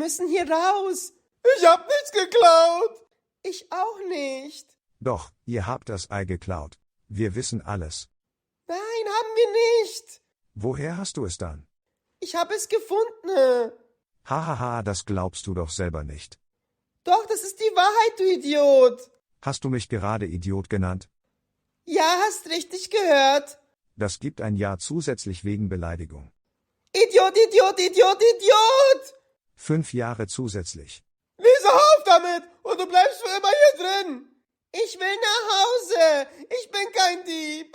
müssen hier raus. Ich hab nichts geklaut. Ich auch nicht. Doch, ihr habt das Ei geklaut. Wir wissen alles. Nein, haben wir nicht. Woher hast du es dann? Ich habe es gefunden. Hahaha, das glaubst du doch selber nicht. Doch, das ist die Wahrheit, du Idiot. Hast du mich gerade Idiot genannt? Ja, hast richtig gehört. Das gibt ein Jahr zusätzlich wegen Beleidigung. Idiot, Idiot, Idiot, Idiot. 5 Jahre zusätzlich. Lisa, hör auf damit und du bleibst für immer hier drin. Ich will nach Hause. Ich bin kein Dieb.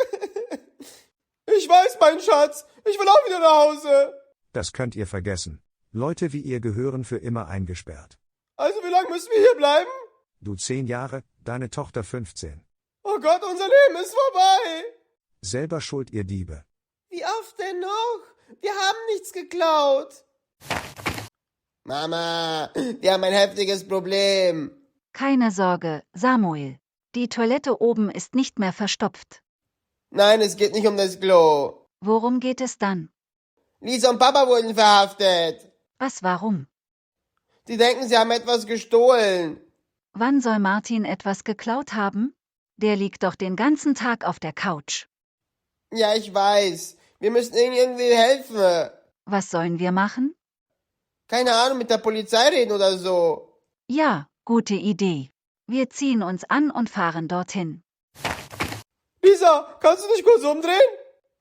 Ich weiß, mein Schatz. Ich will auch wieder nach Hause. Das könnt ihr vergessen. Leute wie ihr gehören für immer eingesperrt. Also wie lange müssen wir hier bleiben? Du 10 Jahre, deine Tochter 15. Oh Gott, unser Leben ist vorbei. Selber schuld, ihr Diebe. Wie oft denn noch? Wir haben nichts geklaut. Mama, wir haben ein heftiges Problem. Keine Sorge, Samuel. Die Toilette oben ist nicht mehr verstopft. Nein, es geht nicht um das Klo. Worum geht es dann? Lisa und Papa wurden verhaftet. Was, warum? Die denken, sie haben etwas gestohlen. Wann soll Martin etwas geklaut haben? Der liegt doch den ganzen Tag auf der Couch. Ja, ich weiß. Wir müssen ihnen irgendwie helfen. Was sollen wir machen? Keine Ahnung, mit der Polizei reden oder so. Ja, gute Idee. Wir ziehen uns an und fahren dorthin. Lisa, kannst du dich kurz umdrehen?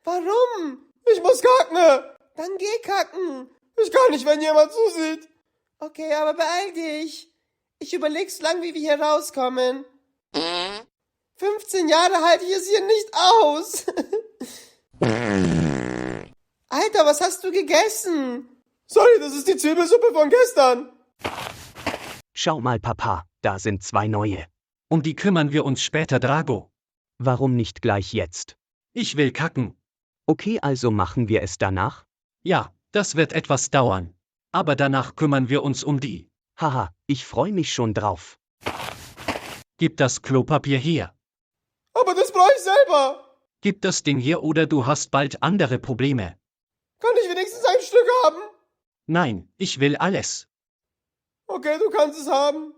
Warum? Ich muss kacken. Dann geh kacken. Ich kann nicht, wenn jemand zusieht. Okay, aber beeil dich. Ich überleg so lang, wie wir hier rauskommen. 15 Jahre halte ich es hier nicht aus. Alter, was hast du gegessen? Sorry, das ist die Zwiebelsuppe von gestern. Schau mal, Papa, da sind 2 neue. Um die kümmern wir uns später, Drago. Warum nicht gleich jetzt? Ich will kacken. Okay, also machen wir es danach? Ja, das wird etwas dauern. Aber danach kümmern wir uns um die. Haha, ich freue mich schon drauf. Gib das Klopapier hier. Aber das brauche ich selber. Gib das Ding hier oder du hast bald andere Probleme. Kann ich wenigstens ein Stück haben? Nein, ich will alles. Okay, du kannst es haben.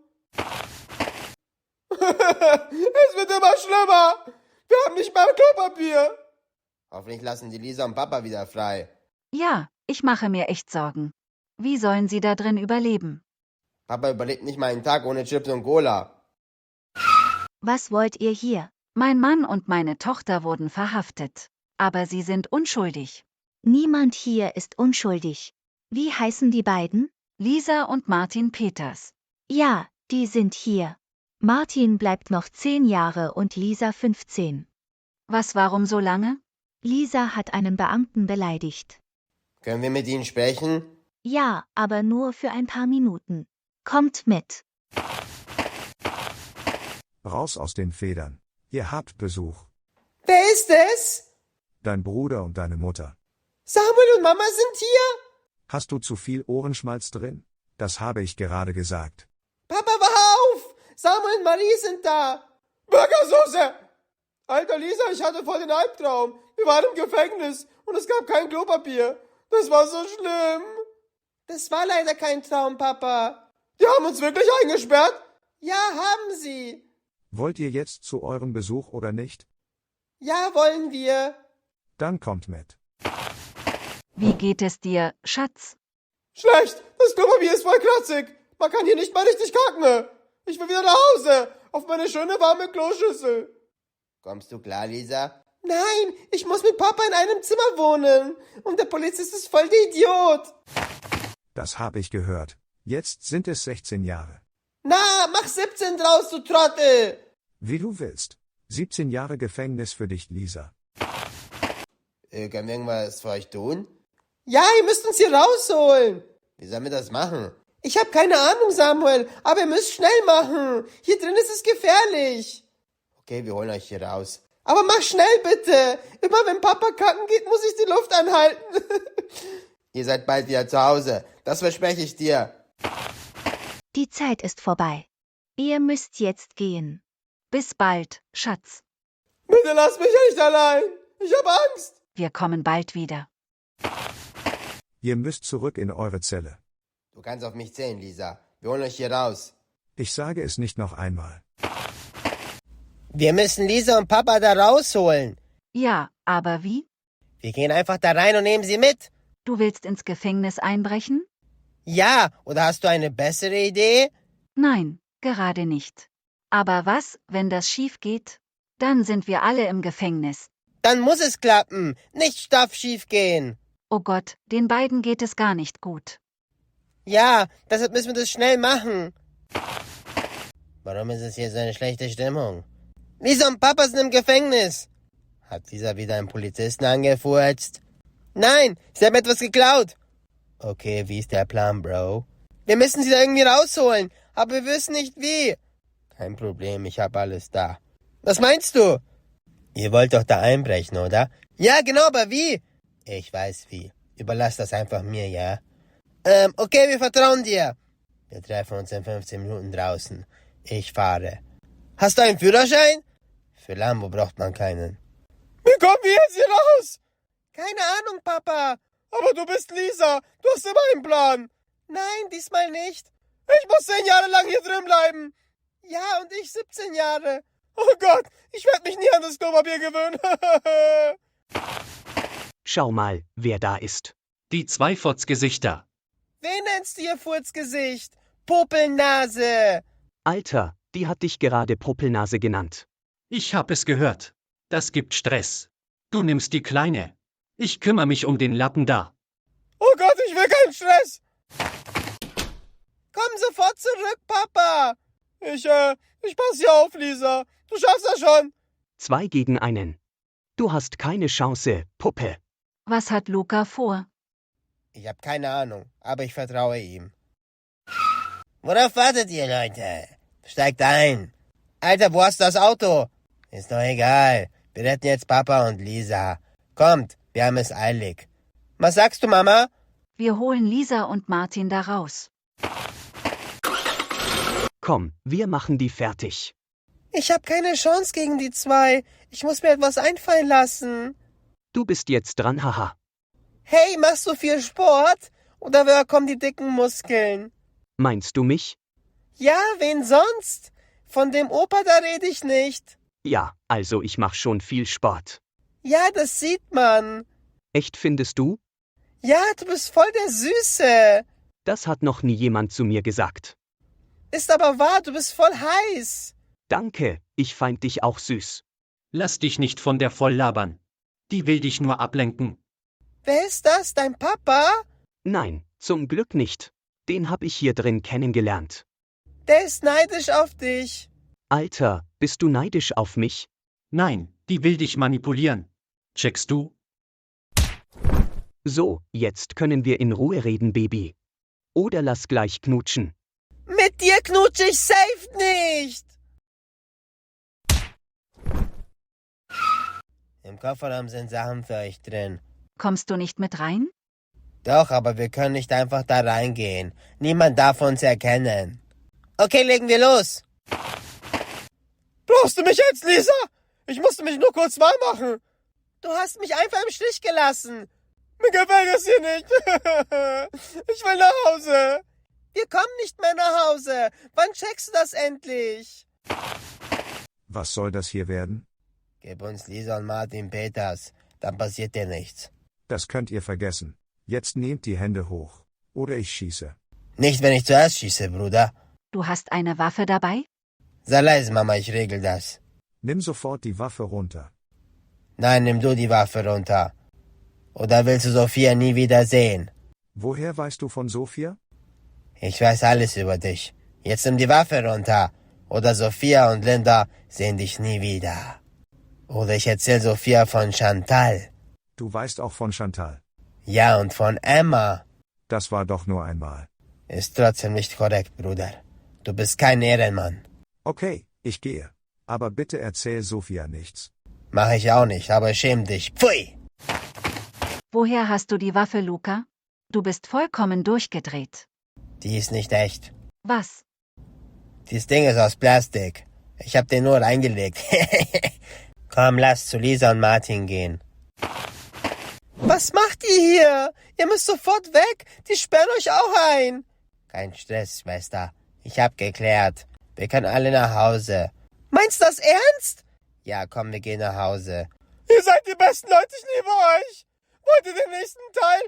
Es wird immer schlimmer. Wir haben nicht mal Klopapier. Hoffentlich lassen die Lisa und Papa wieder frei. Ja, ich mache mir echt Sorgen. Wie sollen sie da drin überleben? Papa überlebt nicht mal einen Tag ohne Chips und Cola. Was wollt ihr hier? Mein Mann und meine Tochter wurden verhaftet. Aber sie sind unschuldig. Niemand hier ist unschuldig. Wie heißen die beiden? Lisa und Martin Peters. Ja, die sind hier. Martin bleibt noch 10 Jahre und Lisa 15. Was, warum so lange? Lisa hat einen Beamten beleidigt. Können wir mit ihnen sprechen? Ja, aber nur für ein paar Minuten. Kommt mit. Raus aus den Federn. Ihr habt Besuch. Wer ist es? Dein Bruder und deine Mutter. Samuel und Mama sind hier? Hast du zu viel Ohrenschmalz drin? Das habe ich gerade gesagt. Papa, wach auf! Samuel und Marie sind da. Burgersoße! Alter Lisa, ich hatte voll den Albtraum. Wir waren im Gefängnis und es gab kein Klopapier. Das war so schlimm. Das war leider kein Traum, Papa. Die haben uns wirklich eingesperrt? Ja, haben sie. Wollt ihr jetzt zu eurem Besuch oder nicht? Ja, wollen wir. Dann kommt mit. Wie geht es dir, Schatz? Schlecht, das Klopapier ist voll kratzig. Man kann hier nicht mal richtig kacken. Ich will wieder nach Hause, auf meine schöne warme Kloschüssel. Kommst du klar, Lisa? Nein, ich muss mit Papa in einem Zimmer wohnen. Und der Polizist ist voll der Idiot. Das habe ich gehört. Jetzt sind es 16 Jahre. Na, mach 17 draus, du Trottel. Wie du willst. 17 Jahre Gefängnis für dich, Lisa. Können wir irgendwas für euch tun? Ja, ihr müsst uns hier rausholen. Wie sollen wir das machen? Ich habe keine Ahnung, Samuel, aber ihr müsst schnell machen. Hier drin ist es gefährlich. Okay, wir holen euch hier raus. Aber mach schnell bitte. Immer wenn Papa kacken geht, muss ich die Luft anhalten. Ihr seid bald wieder zu Hause. Das verspreche ich dir. Die Zeit ist vorbei. Ihr müsst jetzt gehen. Bis bald, Schatz. Bitte lasst mich nicht allein. Ich habe Angst. Wir kommen bald wieder. Ihr müsst zurück in eure Zelle. Du kannst auf mich zählen, Lisa. Wir holen euch hier raus. Ich sage es nicht noch einmal. Wir müssen Lisa und Papa da rausholen. Ja, aber wie? Wir gehen einfach da rein und nehmen sie mit. Du willst ins Gefängnis einbrechen? Ja, oder hast du eine bessere Idee? Nein, gerade nicht. Aber was, wenn das schief geht? Dann sind wir alle im Gefängnis. Dann muss es klappen. Nichts darf schief gehen. Oh Gott, den beiden geht es gar nicht gut. Ja, deshalb müssen wir das schnell machen. Warum ist es hier so eine schlechte Stimmung? Lisa und Papa sind im Gefängnis. Hat Lisa wieder einen Polizisten angefurzt? Nein, sie haben etwas geklaut. Okay, wie ist der Plan, Bro? Wir müssen sie da irgendwie rausholen, aber wir wissen nicht wie. Kein Problem, ich habe alles da. Was meinst du? Ihr wollt doch da einbrechen, oder? Ja, genau, aber wie? Ich weiß wie. Überlass das einfach mir, ja? Okay, wir vertrauen dir. Wir treffen uns in 15 Minuten draußen. Ich fahre. Hast du einen Führerschein? Für Lambo braucht man keinen. Wie kommen wir jetzt hier raus? Keine Ahnung, Papa. Aber du bist Lisa. Du hast immer einen Plan. Nein, diesmal nicht. Ich muss 10 Jahre lang hier drin bleiben. Ja, und ich 17 Jahre. Oh Gott, ich werde mich nie an das Klopapier gewöhnen. Schau mal, wer da ist. Die zwei Fotzgesichter. Wen nennst du ihr Furzgesicht? Popelnase. Alter, die hat dich gerade Popelnase genannt. Ich hab es gehört. Das gibt Stress. Du nimmst die Kleine. Ich kümmere mich um den Lappen da. Oh Gott, ich will keinen Stress. Komm sofort zurück, Papa. Ich pass hier auf, Lisa. Du schaffst das schon. 2 gegen 1. Du hast keine Chance, Puppe. Was hat Luca vor? Ich habe keine Ahnung, aber ich vertraue ihm. Worauf wartet ihr, Leute? Steigt ein. Alter, wo hast du das Auto? Ist doch egal. Wir retten jetzt Papa und Lisa. Kommt, wir haben es eilig. Was sagst du, Mama? Wir holen Lisa und Martin da raus. Komm, wir machen die fertig. Ich habe keine Chance gegen die 2. Ich muss mir etwas einfallen lassen. Du bist jetzt dran, haha. Hey, machst du viel Sport? Oder woher kommen die dicken Muskeln? Meinst du mich? Ja, wen sonst? Von dem Opa, da rede ich nicht. Ja, also ich mach schon viel Sport. Ja, das sieht man. Echt findest du? Ja, du bist voll der Süße. Das hat noch nie jemand zu mir gesagt. Ist aber wahr, du bist voll heiß. Danke, ich feind dich auch süß. Lass dich nicht von der voll labern. Die will dich nur ablenken. Wer ist das, dein Papa? Nein, zum Glück nicht. Den hab ich hier drin kennengelernt. Der ist neidisch auf dich. Alter, bist du neidisch auf mich? Nein, die will dich manipulieren. Checkst du? So, jetzt können wir in Ruhe reden, Baby. Oder lass gleich knutschen. Mit dir knutsche ich safe nicht. Im Kofferraum sind Sachen für euch drin. Kommst du nicht mit rein? Doch, aber wir können nicht einfach da reingehen. Niemand darf uns erkennen. Okay, legen wir los. Brauchst du mich jetzt, Lisa? Ich musste mich nur kurz warm machen. Du hast mich einfach im Stich gelassen. Mir gefällt das hier nicht. Ich will nach Hause. Wir kommen nicht mehr nach Hause. Wann checkst du das endlich? Was soll das hier werden? Gib uns Lisa und Martin Peters. Dann passiert dir nichts. Das könnt ihr vergessen. Jetzt nehmt die Hände hoch. Oder ich schieße. Nicht, wenn ich zuerst schieße, Bruder. Du hast eine Waffe dabei? Sei leise, Mama, ich regel das. Nimm sofort die Waffe runter. Nein, nimm du die Waffe runter. Oder willst du Sophia nie wieder sehen? Woher weißt du von Sophia? Ich weiß alles über dich. Jetzt nimm die Waffe runter. Oder Sophia und Linda sehen dich nie wieder. Oder ich erzähl Sophia von Chantal. Du weißt auch von Chantal. Ja, und von Emma. Das war doch nur einmal. Ist trotzdem nicht korrekt, Bruder. Du bist kein Ehrenmann. Okay, ich gehe. Aber bitte erzähl Sophia nichts. Mach ich auch nicht, aber schäm dich. Pfui! Woher hast du die Waffe, Luca? Du bist vollkommen durchgedreht. Die ist nicht echt. Was? Dieses Ding ist aus Plastik. Ich hab den nur reingelegt. Komm, lass zu Lisa und Martin gehen. Was macht ihr hier? Ihr müsst sofort weg. Die sperren euch auch ein. Kein Stress, Schwester. Ich hab geklärt. Wir können alle nach Hause. Meinst du das ernst? Ja, komm, wir gehen nach Hause. Ihr seid die besten Leute, ich liebe euch. Wollt ihr den nächsten Teil?